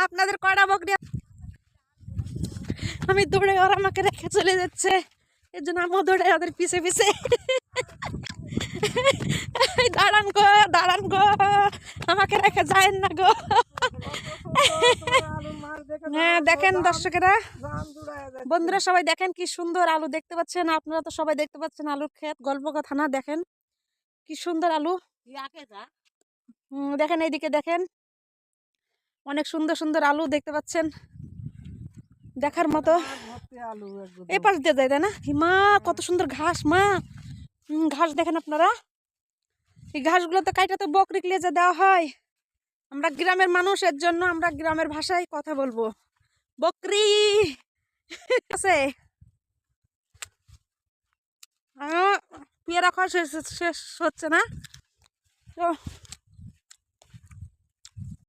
আপনাদের কয়টা বকরি? আমি দৌড়ে, ওরা আমাকে রেখে চলে যাচ্ছে, এর জন্য আমিও দৌড়ে ওদের পিছে পিছে। দাঁড়ান গো, দাঁড়ান গো, আমাকে রেখে যায়েন না গো। হ্যাঁ দেখেন দর্শকেরা, বন্ধুরা সবাই দেখেন কি সুন্দর আলু দেখতে পাচ্ছেন। আপনারা তো সবাই দেখতে পাচ্ছেন আলুর ক্ষেত, গল্প কথা না। দেখেন কি সুন্দর আলু, দেখেন এইদিকে দেখেন, অনেক সুন্দর সুন্দর আলু দেখতে পাচ্ছেন, দেখার মতো। এই পাশ দিয়ে যায় তাই না? মা কত সুন্দর ঘাস, মা ঘাস দেখেন আপনারা। এই ঘাসগুলো তো কাইটা তো বকরি লেজে দেওয়া হয়। আমরা গ্রামের মানুষ, এর জন্য আমরা গ্রামের ভাষায় কথা বলবো। বকরি আছে, পেয়ারা খাওয়া শেষ হচ্ছে না তো।